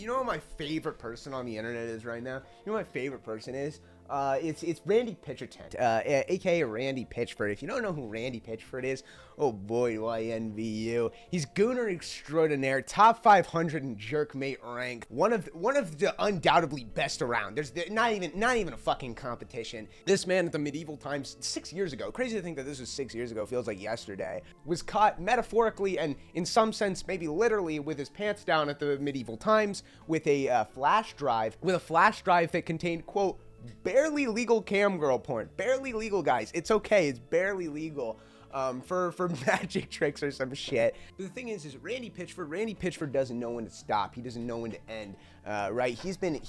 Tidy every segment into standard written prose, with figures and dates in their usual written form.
You know what my favorite person on the internet is right now? You know what my favorite person is? It's Randy Pitchford, aka Randy Pitchford. If you don't know who Randy Pitchford is, oh boy, do I envy you. He's Gooner extraordinaire, top 500 in jerkmate rank, one of the undoubtedly best around. There's not even a fucking competition. This man at the medieval times, 6 years ago, crazy to think that this was 6 years ago, feels like yesterday, was caught metaphorically and in some sense maybe literally with his pants down at the medieval times with a flash drive that contained, quote, barely legal cam girl porn. Barely legal, guys. It's okay. It's barely legal for magic tricks or some shit. But the thing is Randy Pitchford doesn't know when to stop. He doesn't know when to end, right? He's been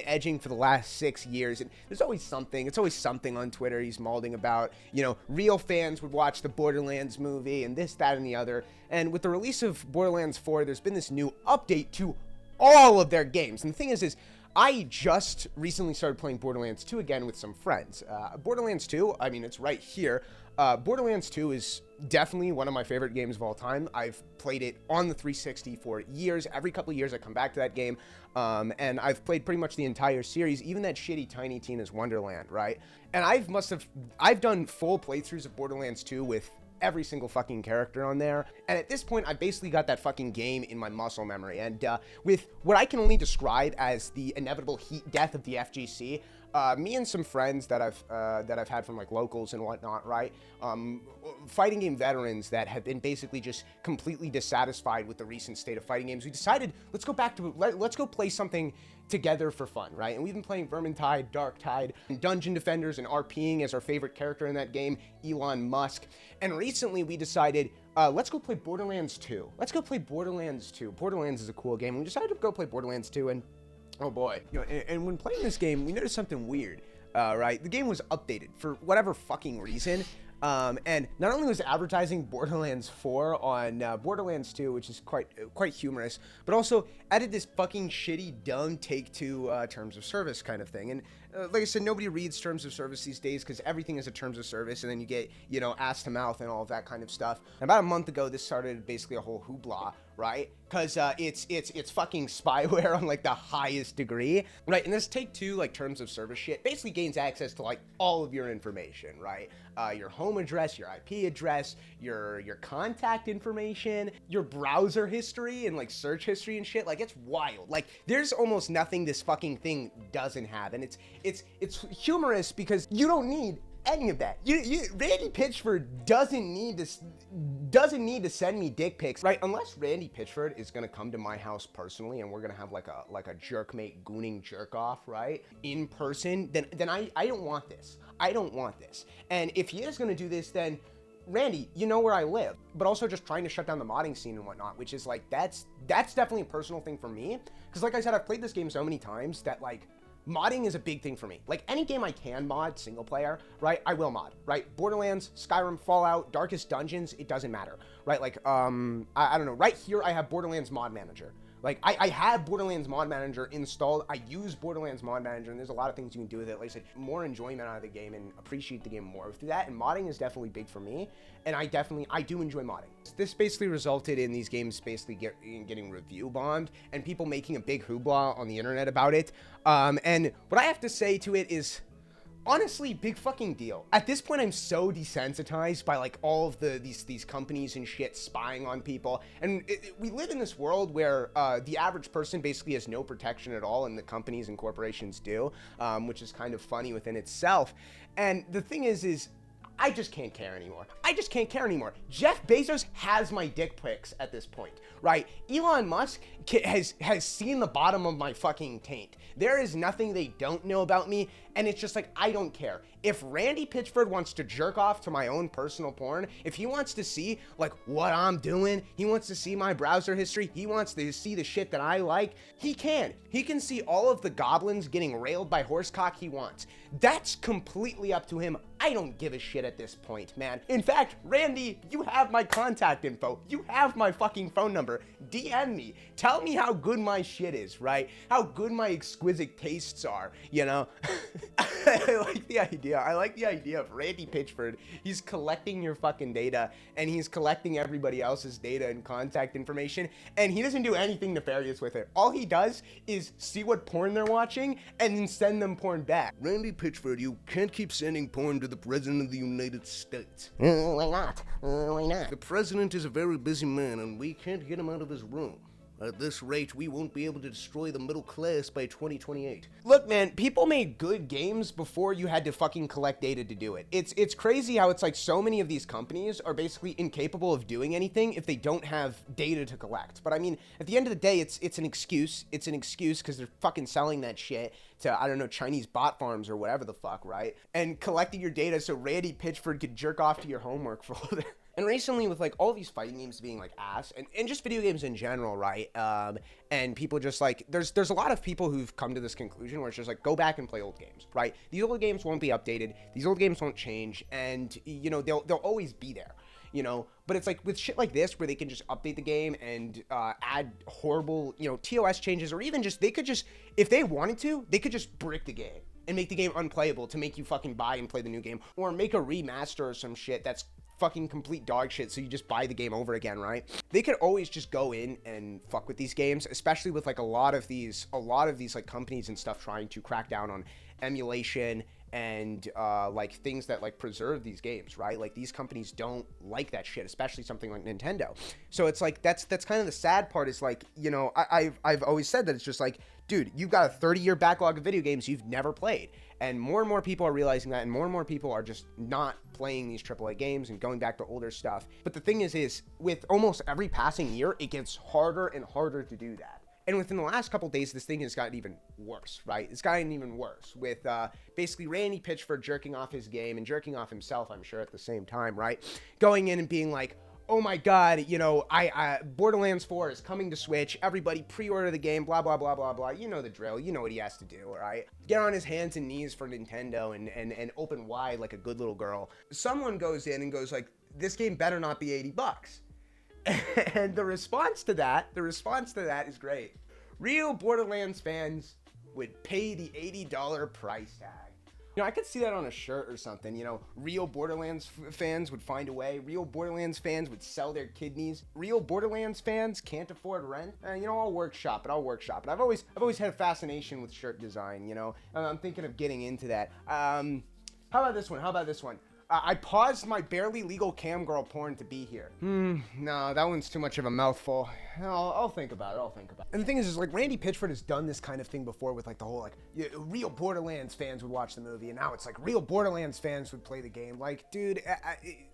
edging for the last 6 years, and there's always something. It's always something on Twitter he's malding about. You know, real fans would watch the Borderlands movie and this, that, and the other. And with the release of Borderlands 4, there's been this new update to all of their games. And the thing is I just recently started playing Borderlands 2 again with some friends. Borderlands 2, I mean, it's right here. Borderlands 2 is definitely one of my favorite games of all time. I've played it on the 360 for years. Every couple of years I come back to that game. And I've played pretty much the entire series, even that shitty Tiny Tina's Wonderland, right? And I've done full playthroughs of Borderlands 2 with every single fucking character on there, and at this point I basically got that fucking game in my muscle memory. And with what I can only describe as the inevitable heat death of the FGC, me and some friends that I've had from like locals and whatnot, right, fighting game veterans that have been basically just completely dissatisfied with the recent state of fighting games, we decided let's go play something together for fun, right? And we've been playing Vermintide, Darktide, and Dungeon Defenders, and RPing as our favorite character in that game, Elon Musk. And recently we decided, let's go play Borderlands 2. Let's go play Borderlands 2. Borderlands is a cool game. We decided to go play Borderlands 2, and oh boy. You know, and when playing this game, we noticed something weird, right? The game was updated for whatever fucking reason. And not only was advertising Borderlands 4 on Borderlands 2, which is quite humorous, but also added this fucking shitty, dumb take to terms of service kind of thing. And like I said, nobody reads terms of service these days because everything is a terms of service, and then you get, you know, ass to mouth and all of that kind of stuff. And about a month ago, this started basically a whole hoopla, right? Because it's fucking spyware on like the highest degree, right? And this Take-Two like terms of service shit basically gains access to like all of your information, right? Your home address, your IP address, your contact information, your browser history and like search history and shit. Like, it's wild. Like, there's almost nothing this fucking thing doesn't have, and it's humorous because you don't need any of that. Randy Pitchford doesn't need to send me dick pics, right? Unless Randy Pitchford is gonna come to my house personally and we're gonna have like a jerkmate gooning jerk off, right, in person, then I don't want this. I don't want this. And if he is gonna do this, then Randy, you know where I live, but also just trying to shut down the modding scene and whatnot, which is like, that's definitely a personal thing for me. Because like I said, I've played this game so many times that like, modding is a big thing for me. Like, any game I can mod single player, right, I will mod, right? Borderlands, Skyrim, Fallout, Darkest Dungeons, it doesn't matter, right? Like, I don't know, right here I have Borderlands Mod Manager. Like, I have Borderlands Mod Manager installed. I use Borderlands Mod Manager, and there's a lot of things you can do with it. Like I said, more enjoyment out of the game and appreciate the game more through that. And modding is definitely big for me, and I do enjoy modding. This basically resulted in these games basically getting review bombed and people making a big hoopla on the internet about it. And what I have to say to it is, honestly, big fucking deal. At this point, I'm so desensitized by like all of these companies and shit spying on people, and we live in this world where the average person basically has no protection at all, and the companies and corporations do, which is kind of funny within itself. And the thing is I just can't care anymore. I just can't care anymore. Jeff Bezos has my dick pics at this point, right? Elon Musk has seen the bottom of my fucking taint. There is nothing they don't know about me, and it's just like, I don't care. If Randy Pitchford wants to jerk off to my own personal porn, if he wants to see like what I'm doing, he wants to see my browser history, he wants to see the shit that I like, he can. He can see all of the goblins getting railed by horsecock he wants. That's completely up to him. I don't give a shit at this point, man. In fact, Randy, you have my contact info. You have my fucking phone number. DM me. Tell tell me how good my shit is, right? How good my exquisite tastes are, you know? I like the idea of Randy Pitchford. He's collecting your fucking data, and he's collecting everybody else's data and contact information, and he doesn't do anything nefarious with it. All he does is see what porn they're watching and then send them porn back. Randy Pitchford, you can't keep sending porn to the President of the United States. Why not? Why not? The President is a very busy man, and we can't get him out of his room. At this rate, we won't be able to destroy the middle class by 2028. Look, man, people made good games before you had to fucking collect data to do it. It's crazy how it's like so many of these companies are basically incapable of doing anything if they don't have data to collect. But I mean, at the end of the day, it's an excuse. It's an excuse because they're fucking selling that shit to, I don't know, Chinese bot farms or whatever the fuck, right? And collecting your data so Randy Pitchford could jerk off to your homework for all that. And recently, with like all these fighting games being like ass, and just video games in general, right? And people just like, there's a lot of people who've come to this conclusion where it's just like, go back and play old games, right? These old games won't be updated. These old games won't change, and you know they'll always be there, you know. But it's like with shit like this where they can just update the game and add horrible, you know, TOS changes, or even just they could just, if they wanted to, they could just brick the game and make the game unplayable to make you fucking buy and play the new game, or make a remaster or some shit that's fucking complete dog shit so you just buy the game over again, right? They could always just go in and fuck with these games, especially with like a lot of these like companies and stuff trying to crack down on emulation and like things that like preserve these games, right? Like these companies don't like that shit, especially something like Nintendo. So it's like that's kind of the sad part, is like, you know, I've always said that it's just like, dude, you've got a 30-year backlog of video games you've never played. And more people are realizing that, and more people are just not playing these AAA games and going back to older stuff. But the thing is with almost every passing year, it gets harder and harder to do that. And within the last couple days, this thing has gotten even worse, right? It's gotten even worse with basically Randy Pitchford jerking off his game and jerking off himself, I'm sure, at the same time, right? Going in and being like, oh my God, you know, Borderlands 4 is coming to Switch. Everybody pre-order the game, blah, blah, blah, blah, blah. You know the drill. You know what he has to do, all right? Get on his hands and knees for Nintendo and open wide like a good little girl. Someone goes in and goes like, this game better not be $80. And the response to that is great. Real Borderlands fans would pay the $80 price tag. You know, I could see that on a shirt or something, you know. Real Borderlands fans would find a way. Real Borderlands fans would sell their kidneys. Real Borderlands fans can't afford rent. You know, I'll workshop it. I've always had a fascination with shirt design, you know. I'm thinking of getting into that. How about this one? I paused my barely legal cam girl porn to be here. No, that one's too much of a mouthful. I'll think about it. And the thing is like Randy Pitchford has done this kind of thing before with like the whole like real Borderlands fans would watch the movie, and now it's like real Borderlands fans would play the game. Like, dude,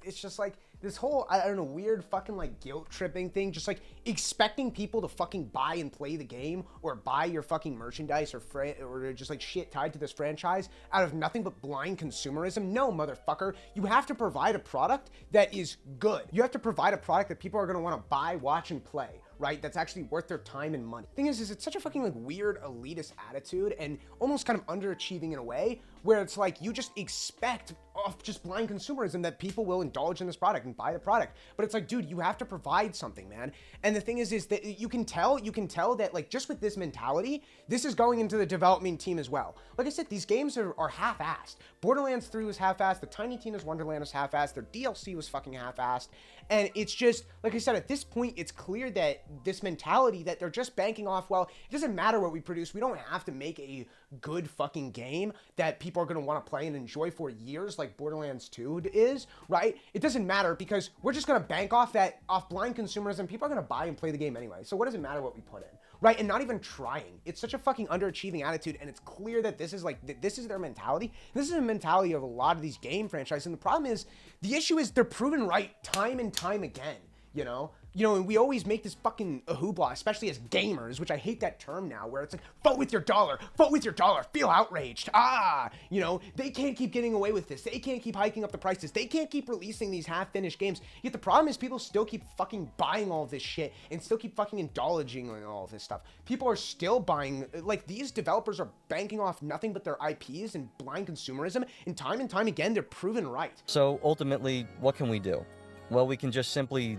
it's just like this whole, I don't know, weird fucking like guilt tripping thing, just like expecting people to fucking buy and play the game or buy your fucking merchandise or just like shit tied to this franchise out of nothing but blind consumerism. No, motherfucker. You have to provide a product that is good. You have to provide a product that people are going to want to buy, watch, and play, right? That's actually worth their time and money. Thing is it's such a fucking like weird elitist attitude and almost kind of underachieving in a way where it's like you just expect off just blind consumerism that people will indulge in this product and buy the product. But it's like, dude, you have to provide something, man. And the thing is that you can tell that like just with this mentality, this is going into the development team as well. Like I said, these games are half-assed. Borderlands 3 was half-assed. The Tiny Tina's Wonderland was half-assed. Their DLC was fucking half-assed. And it's just, like I said, at this point, it's clear that this mentality that they're just banking off, well, it doesn't matter what we produce. We don't have to make a good fucking game that people are going to want to play and enjoy for years like Borderlands 2 is, right? It doesn't matter because we're just going to bank off blind consumerism. People are going to buy and play the game anyway. So what does it matter what we put in, right? And not even trying. It's such a fucking underachieving attitude, and it's clear that this is their mentality. This is the mentality of a lot of these game franchises. And the problem is, the issue is they're proven right time and time again, you know? And we always make this fucking hoopla, especially as gamers, which I hate that term now, where it's like, vote with your dollar, feel outraged. They can't keep getting away with this. They can't keep hiking up the prices. They can't keep releasing these half-finished games. Yet the problem is people still keep fucking buying all this shit and still keep fucking indulging in all of this stuff. People are still buying, like, these developers are banking off nothing but their IPs and blind consumerism, and time again, they're proven right. So ultimately, what can we do? Well, we can just simply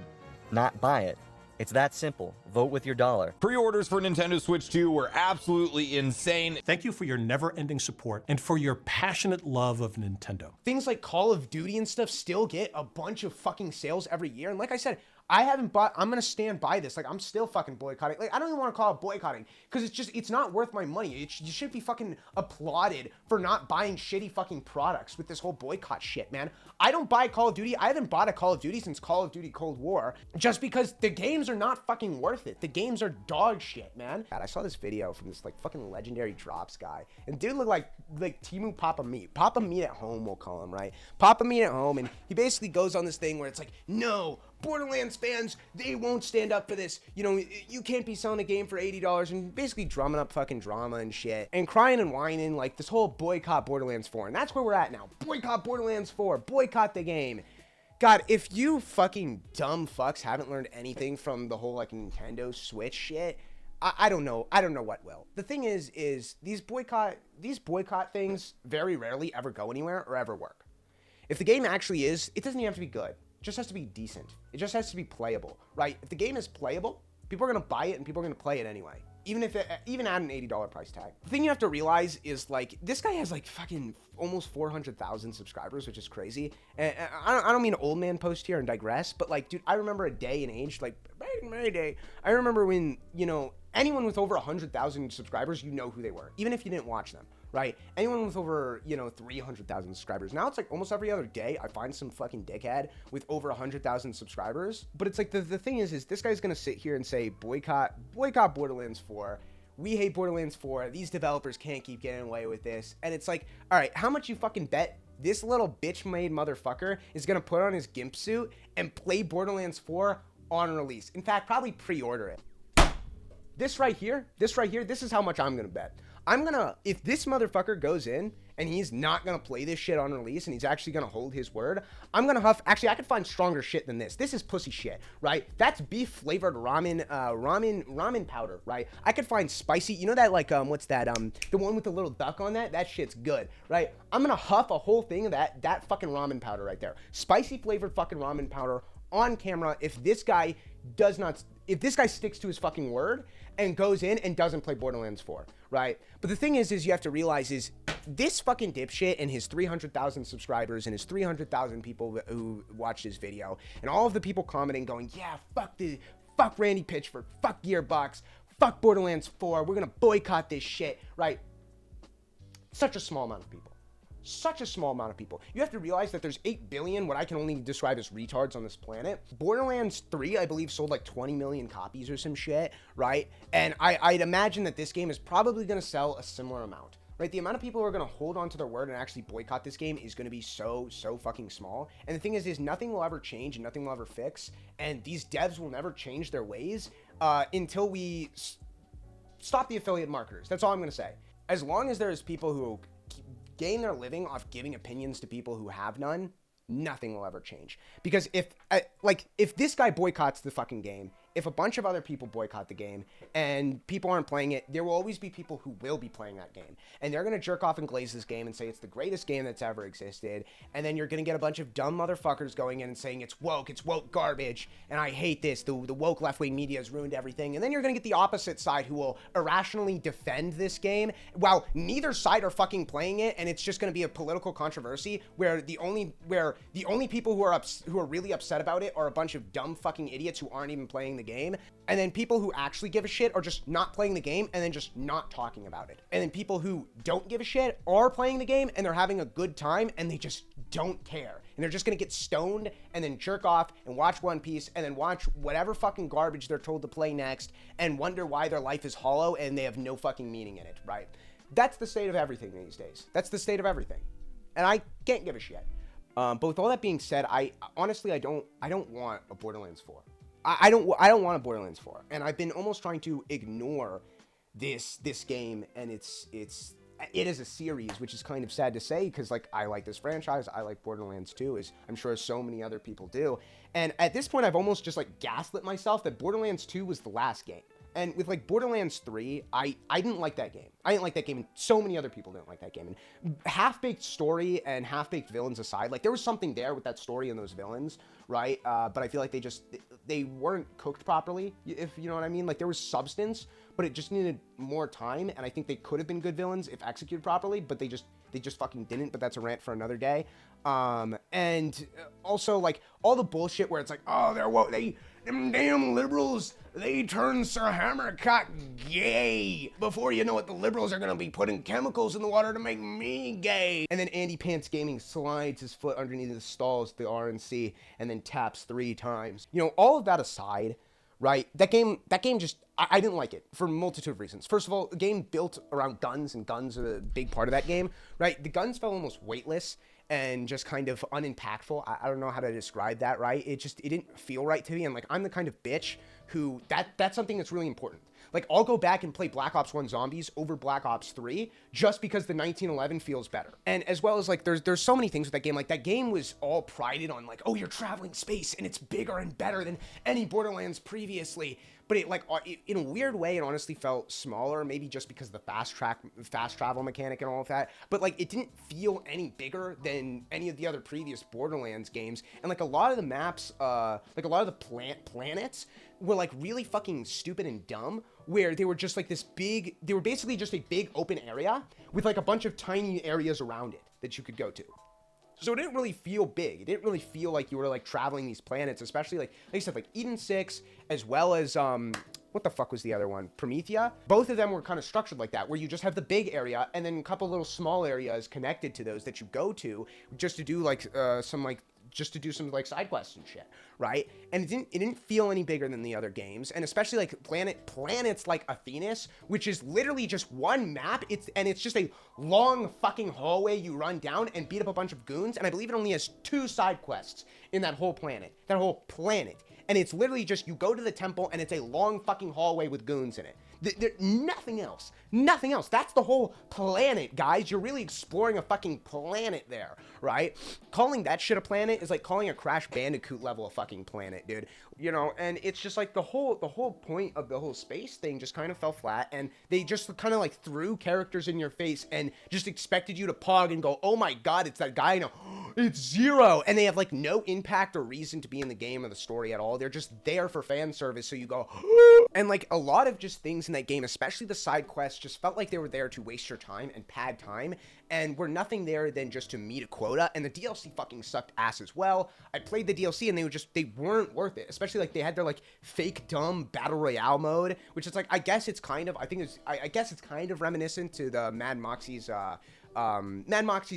not buy it. It's that simple. Vote with your dollar. Pre-orders for Nintendo Switch 2 were absolutely insane. Thank you for your never-ending support and for your passionate love of Nintendo. Things like Call of Duty and stuff still get a bunch of fucking sales every year. And like I said, I haven't bought, I'm going to stand by this. Like, I'm still fucking boycotting. Like, I don't even want to call it boycotting because it's not worth my money. You should be fucking applauded for not buying shitty fucking products with this whole boycott shit, man. I don't buy Call of Duty. I haven't bought a Call of Duty since Call of Duty Cold War just because the games are not fucking worth it. The games are dog shit, man. God, I saw this video from this like fucking legendary drops guy. And dude looked like Timu Papa Meat. Papa Meat at home, we'll call him, right? Papa Meat at home. And he basically goes on this thing where it's like, no, Borderlands fans, they won't stand up for this. You know, you can't be selling a game for $80 and basically drumming up fucking drama and shit and crying and whining like this whole boycott Borderlands 4. And that's where we're at now. Boycott Borderlands 4. Boycott the game. God, if you fucking dumb fucks haven't learned anything from the whole like Nintendo Switch shit, I don't know. I don't know what will. The thing is these boycott things very rarely ever go anywhere or ever work. If the game actually is, it doesn't even have to be good. It just has to be decent. It just has to be playable, right? If the game is playable, people are gonna buy it and people are gonna play it anyway. Even at an $80 price tag. The thing you have to realize is like, this guy has like fucking almost 400,000 subscribers, which is crazy. And I don't mean to old man post here and digress, but like, dude, I remember a day and age, like back in my day, I remember when, you know, anyone with over 100,000 subscribers, you know who they were, even if you didn't watch them, right? Anyone with over, you know, 300,000 subscribers. Now it's like almost every other day I find some fucking dickhead with over 100,000 subscribers. But it's like the thing is this guy's gonna sit here and say boycott Borderlands 4. We hate Borderlands 4. These developers can't keep getting away with this. And it's like, all right, how much you fucking bet this little bitch-made motherfucker is gonna put on his gimp suit and play Borderlands 4 on release? In fact, probably pre-order it. This right here, this is how much I'm gonna bet. If this motherfucker goes in and he's not gonna play this shit on release and he's actually gonna hold his word, I'm gonna huff. Actually, I could find stronger shit than this. This is pussy shit, right? That's beef flavored ramen powder, right? I could find spicy, you know that like, what's that, the one with the little duck on that? That shit's good, right? I'm gonna huff a whole thing of that fucking ramen powder right there. Spicy flavored fucking ramen powder on camera if this guy sticks to his fucking word and goes in and doesn't play Borderlands 4, right? But the thing is you have to realize is this fucking dipshit and his 300,000 subscribers and his 300,000 people who watched his video and all of the people commenting going, yeah, fuck Randy Pitchford, fuck Gearbox, fuck Borderlands 4, we're gonna boycott this shit, right? Such a small amount of people. Such a small amount of people. You have to realize that there's 8 billion, what I can only describe as retards on this planet. Borderlands 3, I believe, sold like 20 million copies or some shit, right? And I'd imagine that this game is probably going to sell a similar amount, right? The amount of people who are going to hold on to their word and actually boycott this game is going to be so fucking small. And the thing is nothing will ever change and nothing will ever fix. And these devs will never change their ways until we stop the affiliate marketers. That's all I'm going to say. As long as there's people who gain their living off giving opinions to people who have none, nothing will ever change. Because if this guy boycotts the fucking game, if a bunch of other people boycott the game and people aren't playing it, there will always be people who will be playing that game. And they're going to jerk off and glaze this game and say it's the greatest game that's ever existed. And then you're going to get a bunch of dumb motherfuckers going in and saying it's woke garbage, and I hate this, the woke left-wing media has ruined everything. And then you're going to get the opposite side who will irrationally defend this game while neither side are fucking playing it, and it's just going to be a political controversy where the only people who are really upset about it are a bunch of dumb fucking idiots who aren't even playing the game, and then people who actually give a shit are just not playing the game and then just not talking about it. And then people who don't give a shit are playing the game and they're having a good time and they just don't care. And they're just gonna get stoned and then jerk off and watch One Piece and then watch whatever fucking garbage they're told to play next and wonder why their life is hollow and they have no fucking meaning in it, right? That's the state of everything these days. That's the state of everything. And I can't give a shit. But with all that being said, I honestly don't want a Borderlands 4. I don't want a Borderlands 4, and I've been almost trying to ignore this game, and it is a series, which is kind of sad to say, because like I like this franchise, I like Borderlands 2, as I'm sure so many other people do, and at this point I've almost just like gaslit myself that Borderlands 2 was the last game, And with like Borderlands 3, I didn't like that game. I didn't like that game, and so many other people didn't like that game. And half-baked story and half-baked villains aside, like there was something there with that story and those villains, right? But I feel like they weren't cooked properly, if you know what I mean. Like there was substance, but it just needed more time, and I think they could have been good villains if executed properly, but they just fucking didn't. But that's a rant for another day. And also like all the bullshit where it's like, oh, them damn liberals, they turned Sir Hammercock gay. Before you know it, the liberals are gonna be putting chemicals in the water to make me gay. And then Andy Pants Gaming slides his foot underneath the stalls, the RNC, and then taps 3 times. You know, all of that aside, right? That game just, I didn't like it for a multitude of reasons. First of all, the game built around guns, and guns are a big part of that game, right? The guns felt almost weightless and just kind of unimpactful. I don't know how to describe that, right? It didn't feel right to me. And like, I'm the kind of bitch who, that's something that's really important. Like, I'll go back and play Black Ops 1 Zombies over Black Ops 3 just because the 1911 feels better. And as well as like, there's so many things with that game. Like, that game was all prided on like, oh, you're traveling space and it's bigger and better than any Borderlands previously. But it, like, in a weird way, it honestly felt smaller, maybe just because of the fast travel mechanic and all of that. But, like, it didn't feel any bigger than any of the other previous Borderlands games. And, like, a lot of the maps, like, a lot of the planets were, like, really fucking stupid and dumb, where they were just, like, they were basically just a big open area with, like, a bunch of tiny areas around it that you could go to. So it didn't really feel big. It didn't really feel like you were like traveling these planets, especially like I said, like Eden 6, as well as what the fuck was the other one? Promethea. Both of them were kind of structured like that, where you just have the big area and then a couple little small areas connected to those that you go to just to do like some side quests and shit, right? And it didn't feel any bigger than the other games, and especially like planets like Athenas, which is literally just one map. It's just a long fucking hallway you run down and beat up a bunch of goons, and I believe it only has 2 side quests in that whole planet. And it's literally just, you go to the temple and it's a long fucking hallway with goons in it. Nothing else. That's the whole planet, guys. You're really exploring a fucking planet there, right? Calling that shit a planet is like calling a Crash Bandicoot level a fucking planet, dude. You know, and it's just like the whole point of the whole space thing just kind of fell flat, and they just kind of like threw characters in your face and just expected you to pog and go, oh my god, it's that guy. No, it's Zero. And they have like no impact or reason to be in the game or the story at all. They're just there for fan service, so you go, and like a lot of just things in that game, especially the side quests, just felt like they were there to waste your time and pad time, and were nothing there than just to meet a quota. And the DLC fucking sucked ass as well. I played the DLC and they weren't worth it, especially like they had their like fake dumb battle royale mode, which is like, I guess it's kind of reminiscent to the Mad Moxie's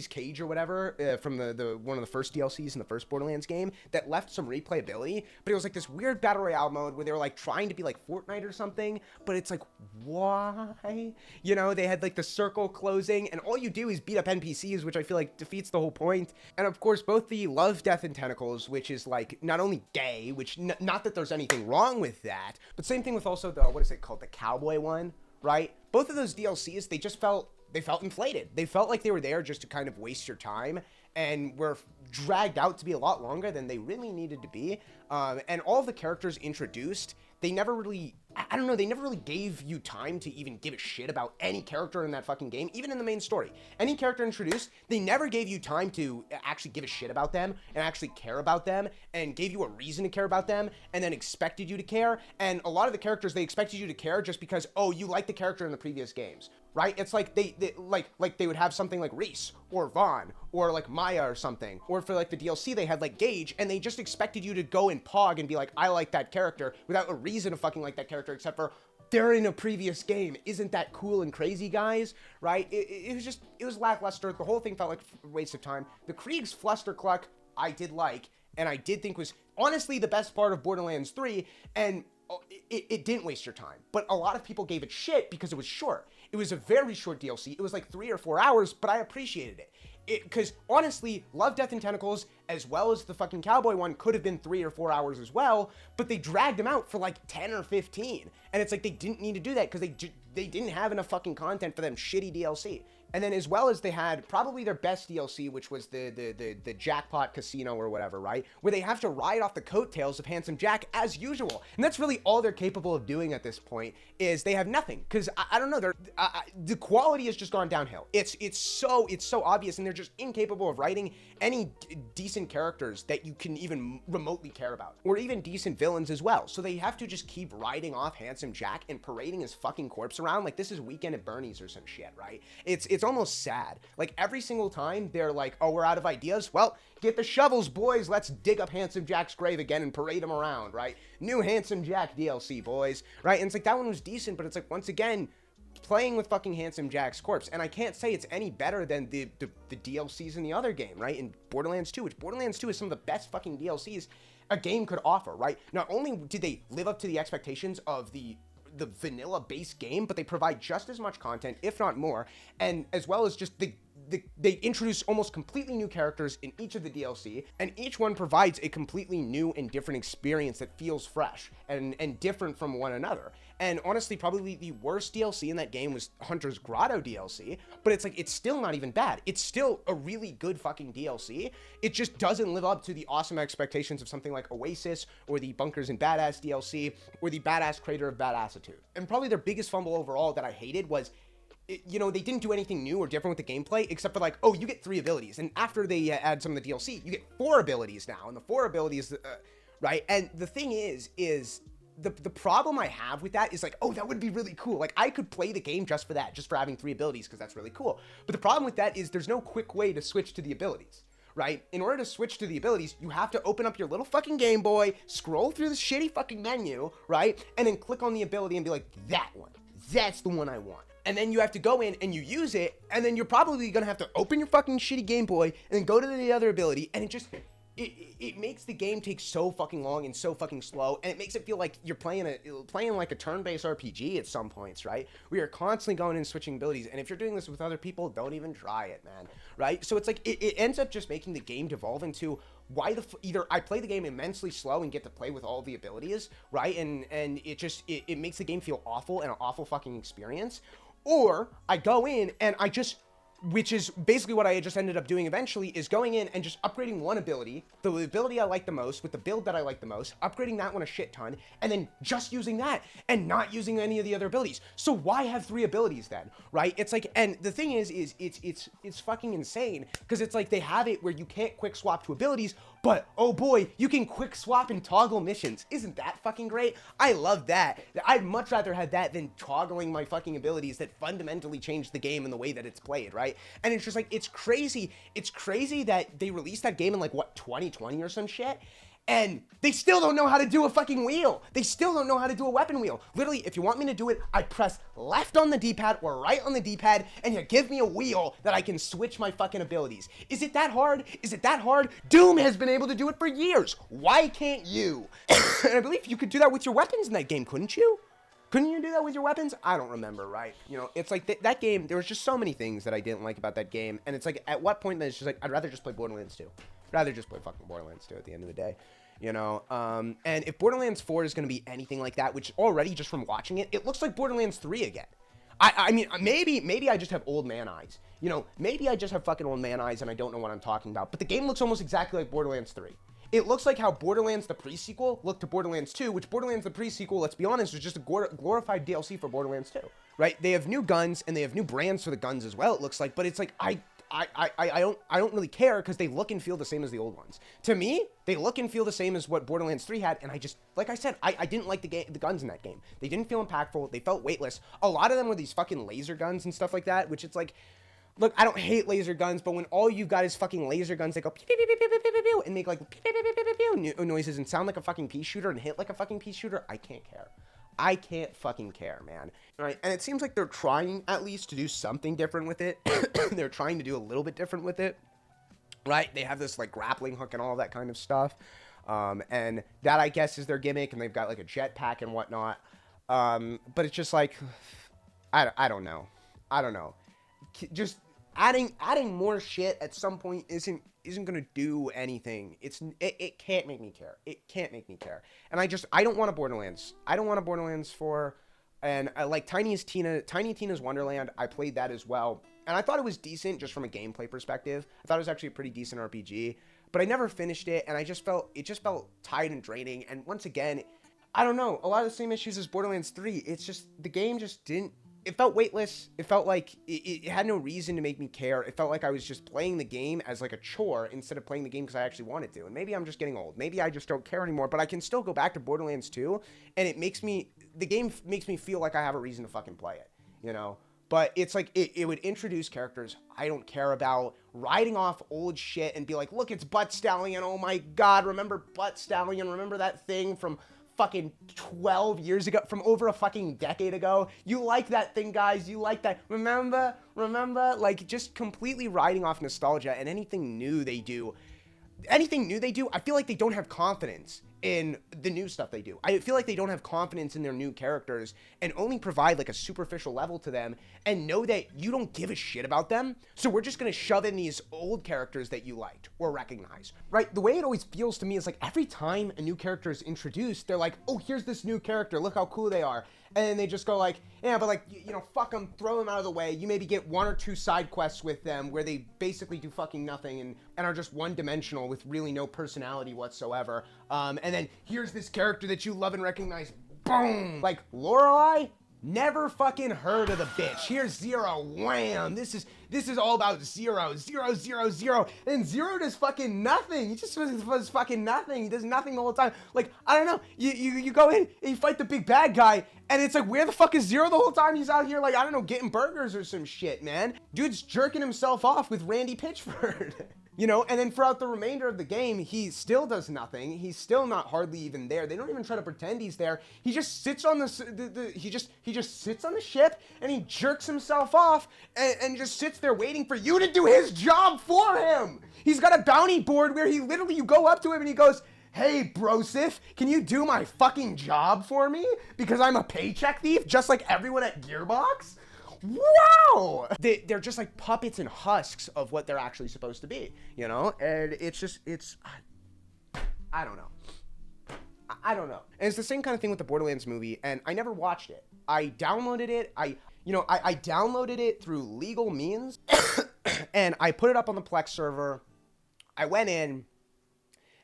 Cage or whatever from the one of the first DLCs in the first Borderlands game that left some replayability, but it was like this weird battle royale mode where they were like trying to be like Fortnite or something, but it's like, why? You know, they had like the circle closing and all you do is beat up NPCs, which I feel like defeats the whole point. And of course, both the Love, Death, and Tentacles, which is like not only gay, which not that there's anything wrong with that, but same thing with also the, what is it called? The cowboy one, right? Both of those DLCs, they felt inflated. They felt like they were there just to kind of waste your time and were dragged out to be a lot longer than they really needed to be. And all of the characters introduced, they never really gave you time to even give a shit about any character in that fucking game, even in the main story. Any character introduced, they never gave you time to actually give a shit about them and actually care about them and gave you a reason to care about them and then expected you to care. And a lot of the characters, they expected you to care just because, oh, you like the character in the previous games, right? It's like they would have something like Reese or Vaughn or like Maya or something. Or for like the DLC, they had like Gage, and they just expected you to go and pog and be like, I like that character, without a reason to fucking like that character except for they're in a previous game. Isn't that cool and crazy, guys? Right? It was lackluster. The whole thing felt like a waste of time. The Krieg's Flustercluck I did like, and I did think was honestly the best part of Borderlands 3, and it didn't waste your time. But a lot of people gave it shit because it was short. It was a very short DLC. It was like 3 or 4 hours, but I appreciated it. Because honestly, Love, Death, and Tentacles, as well as the fucking cowboy one, could have been 3 or 4 hours as well, but they dragged them out for like 10 or 15. And it's like they didn't need to do that because they didn't have enough fucking content for them shitty DLC. And then as well as they had probably their best DLC, which was the Jackpot Casino or whatever, right? Where they have to ride off the coattails of Handsome Jack as usual. And that's really all they're capable of doing at this point, is they have nothing. Because I don't know, the quality has just gone downhill. It's so obvious, and they're just incapable of writing any decent characters that you can even remotely care about, or even decent villains as well. So they have to just keep riding off Handsome Jack and parading his fucking corpse around like this is Weekend at Bernie's or some shit, right? It's almost sad. Like every single time they're like, oh, we're out of ideas. Well, get the shovels, boys. Let's dig up Handsome Jack's grave again and parade him around, right? New Handsome Jack DLC, boys, right? And it's like, that one was decent, but it's like, once again, playing with fucking Handsome Jack's corpse. And I can't say it's any better than the DLCs in the other game, right? In Borderlands 2, which Borderlands 2 is some of the best fucking DLCs a game could offer, right? Not only did they live up to the expectations of the vanilla base game, but they provide just as much content, if not more, and as well as just they introduce almost completely new characters in each of the DLC, and each one provides a completely new and different experience that feels fresh and different from one another. And honestly, probably the worst DLC in that game was Hunter's Grotto DLC, but it's like, it's still not even bad. It's still a really good fucking DLC. It just doesn't live up to the awesome expectations of something like Oasis, or the Bunkers and Badass DLC, or the Badass Crater of Badassitude. And probably their biggest fumble overall that I hated was, you know, they didn't do anything new or different with the gameplay, except for like, oh, you get 3 abilities. And after they add some of the DLC, you get 4 abilities now. And the 4 abilities, right? And the thing is the problem I have with that is like, oh, that would be really cool. Like, I could play the game just for that, just for having 3 abilities, because that's really cool. But the problem with that is there's no quick way to switch to the abilities, right? In order to switch to the abilities, you have to open up your little fucking Game Boy, scroll through the shitty fucking menu, right? And then click on the ability and be like, that one. That's the one I want. And then you have to go in and you use it, and then you're probably gonna have to open your fucking shitty Game Boy and then go to the other ability, and it makes the game take so fucking long and so fucking slow, and it makes it feel like you're playing like a turn-based RPG at some points, right? We are constantly going and switching abilities, and if you're doing this with other people, don't even try it, man, right? So it's like, it ends up just making the game devolve into, why either I play the game immensely slow and get to play with all the abilities, right? And it makes the game feel awful and an awful fucking experience, or I go in and I just, which is basically what I just ended up doing eventually, is going in and just upgrading one ability, the ability I like the most, with the build that I like the most, upgrading that one a shit ton, and then just using that, and not using any of the other abilities. So why have 3 abilities then, right? It's like, and the thing is it's fucking insane, because it's like, they have it where you can't quick swap to abilities, but oh boy, you can quick swap and toggle missions. Isn't that fucking great? I love that. I'd much rather have that than toggling my fucking abilities that fundamentally change the game and the way that it's played, right? And it's just like, it's crazy. It's crazy that they released that game in like, what, 2020 or some shit? And they still don't know how to do a fucking wheel. They still don't know how to do a weapon wheel. Literally, if you want me to do it, I press left on the D-pad or right on the D-pad, and you give me a wheel that I can switch my fucking abilities. Is it that hard? Is it that hard? Doom has been able to do it for years. Why can't you? And I believe you could do that with your weapons in that game, couldn't you? Couldn't you do that with your weapons? I don't remember, right? You know, it's like that game, there was just so many things that I didn't like about that game. And it's like, at what point, it's just like, I'd rather just play Borderlands 2. I'd rather just play fucking Borderlands 2 at the end of the day. You know, and if Borderlands 4 is going to be anything like that, which already just from watching it, it looks like Borderlands 3 again. I mean, maybe I just have old man eyes. You know, maybe I just have fucking old man eyes and I don't know what I'm talking about. But the game looks almost exactly like Borderlands 3. It looks like how Borderlands the pre-sequel looked to Borderlands 2, which Borderlands the pre-sequel, let's be honest, was just a glorified DLC for Borderlands 2, right? They have new guns and they have new brands for the guns as well, it looks like, but it's like, I don't really care, because they look and feel the same as the old ones. To me, they look and feel the same as what Borderlands 3 had, and I just, like I said, I didn't like the guns in that game. They didn't feel impactful, they felt weightless. A lot of them were these fucking laser guns and stuff like that, which it's like, look, I don't hate laser guns, but when all you've got is fucking laser guns that go pew, pew, pew, pew, pew, pew, pew, pew, and make like pew, pew, pew, pew, pew, pew, noises and sound like a fucking pea shooter and hit like a fucking pea shooter, I can't care. I can't fucking care, man. Right? And it seems like they're trying at least to do something different with it. They're trying to do a little bit different with it. Right? They have this like grappling hook and all that kind of stuff. And that, I guess, is their gimmick, and they've got like a jetpack and whatnot. But it's just like, I don't know. I don't know. Just adding more shit at some point isn't gonna do anything. It can't make me care. It can't make me care. And I don't want a Borderlands. I don't want a Borderlands 4. And I like Tiny Tina's Wonderland. I played that as well. And I thought it was decent just from a gameplay perspective. I thought it was actually a pretty decent RPG, but I never finished it, and it just felt tired and draining. And once again, I don't know, a lot of the same issues as Borderlands 3. It's just, the game just didn't, it felt weightless. It felt like it had no reason to make me care. It felt like I was just playing the game as like a chore instead of playing the game because I actually wanted to. And maybe I'm just getting old. Maybe I just don't care anymore, but I can still go back to Borderlands 2, and the game makes me feel like I have a reason to fucking play it, you know? But it's like, it would introduce characters I don't care about, riding off old shit and be like, look, it's Butt Stallion. Oh my God, remember Butt Stallion? Remember that thing from fucking 12 years ago, from over a fucking decade ago? You like that thing, guys? You like that? Remember? Like, just completely riding off nostalgia, and anything new they do, I feel like they don't have confidence in the new stuff they do. I feel like they don't have confidence in their new characters and only provide like a superficial level to them and know that you don't give a shit about them. So we're just going to shove in these old characters that you liked or recognize, right? The way it always feels to me is like every time a new character is introduced, they're like, oh, here's this new character. Look how cool they are. And then they just go like, yeah, but like, you know, fuck them, throw them out of the way. You maybe get 1 or 2 side quests with them where they basically do fucking nothing and are just one-dimensional with really no personality whatsoever. And then here's this character that you love and recognize. Boom! Like, Lorelei? Never fucking heard of the bitch. Here's Zero. Wham! This is all about Zero. Zero. And Zero does fucking nothing. He just was fucking nothing. He does nothing the whole time. Like, I don't know. You go in and you fight the big bad guy, and it's like, where the fuck is Zero the whole time? He's out here, like, I don't know, getting burgers or some shit, man. Dude's jerking himself off with Randy Pitchford. You know, and then throughout the remainder of the game, he still does nothing. He's still not hardly even there. They don't even try to pretend he's there. He just sits on he just sits on the ship and he jerks himself off and just sits there waiting for you to do his job for him. He's got a bounty board where he literally, you go up to him and he goes, hey, brosif, can you do my fucking job for me? Because I'm a paycheck thief, just like everyone at Gearbox? Wow! They're just like puppets and husks of what they're actually supposed to be, you know? And I don't know. I don't know. And it's the same kind of thing with the Borderlands movie, and I never watched it. I downloaded it. I downloaded it through legal means, and I put it up on the Plex server. I went in,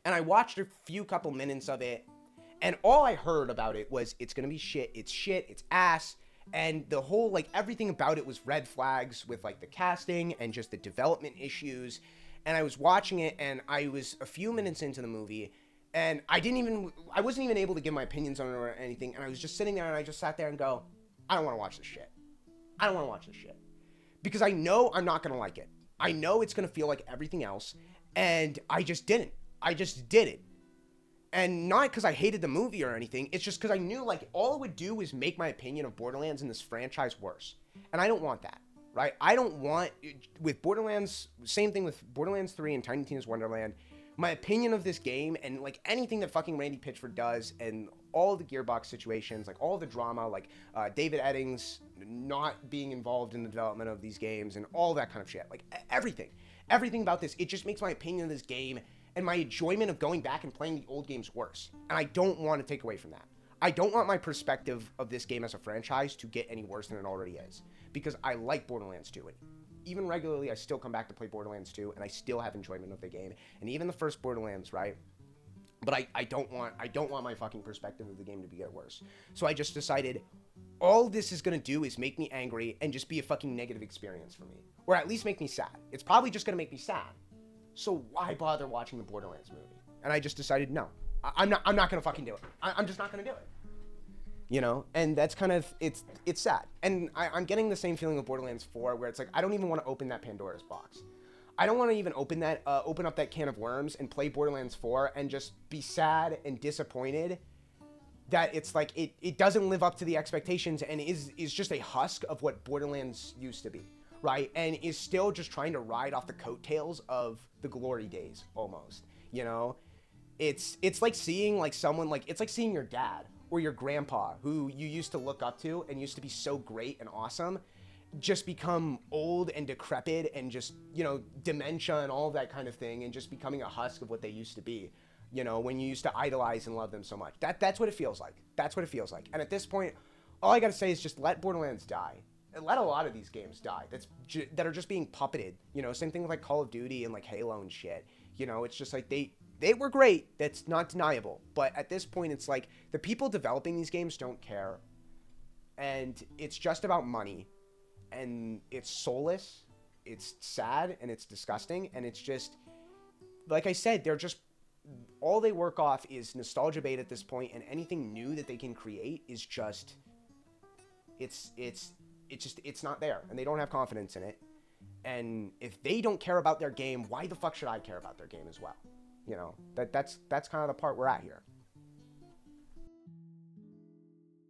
and I watched a couple minutes of it, and all I heard about it was, it's gonna be shit, it's ass. And the whole, like, everything about it was red flags with, like, the casting and just the development issues. And I was watching it, and I was a few minutes into the movie, and I wasn't even able to give my opinions on it or anything. And I was just sitting there, and I just sat there and go, I don't want to watch this shit. I don't want to watch this shit. Because I know I'm not going to like it. I know it's going to feel like everything else, and I just didn't. I just did it. And not because I hated the movie or anything, it's just because I knew, like, all it would do is make my opinion of Borderlands and this franchise worse. And I don't want that, right? I don't want, with Borderlands, same thing with Borderlands 3 and Tiny Tina's Wonderland, my opinion of this game and, like, anything that fucking Randy Pitchford does and all the Gearbox situations, like, all the drama, like, David Eddings not being involved in the development of these games and all that kind of shit. Like, everything about this, it just makes my opinion of this game and my enjoyment of going back and playing the old games worse. And I don't want to take away from that. I don't want my perspective of this game as a franchise to get any worse than it already is. Because I like Borderlands 2. And even regularly, I still come back to play Borderlands 2, and I still have enjoyment of the game. And even the first Borderlands, right? But I don't want my fucking perspective of the game to get worse. So I just decided, all this is going to do is make me angry and just be a fucking negative experience for me. Or at least make me sad. It's probably just going to make me sad. So why bother watching the Borderlands movie? And I just decided, no, I'm not going to fucking do it. I'm just not going to do it. You know, and that's kind of, it's sad. And I'm getting the same feeling with Borderlands 4, where it's like, I don't even want to open that Pandora's box. I don't want to even open up that can of worms and play Borderlands 4 and just be sad and disappointed that it's like, it doesn't live up to the expectations and is just a husk of what Borderlands used to be. Right, and is still just trying to ride off the coattails of the glory days, almost. You know, it's like seeing like someone, like, it's like seeing your dad or your grandpa who you used to look up to and used to be so great and awesome, just become old and decrepit and just, you know, dementia and all that kind of thing, and just becoming a husk of what they used to be. You know, when you used to idolize and love them so much. That's what it feels like. That's what it feels like. And at this point, all I gotta say is just let Borderlands die. let a lot of these games die. That are just being puppeted. You know, same thing with like Call of Duty and like Halo and shit. You know, it's just like they were great. That's not deniable. But at this point, it's like the people developing these games don't care, and it's just about money, and it's soulless. It's sad and it's disgusting, and it's just, like I said, they're just, all they work off is nostalgia bait at this point, and anything new that they can create is just, it's not there, and they don't have confidence in it. And if they don't care about their game, why the fuck should I care about their game as well? You know, that's kind of the part we're at here.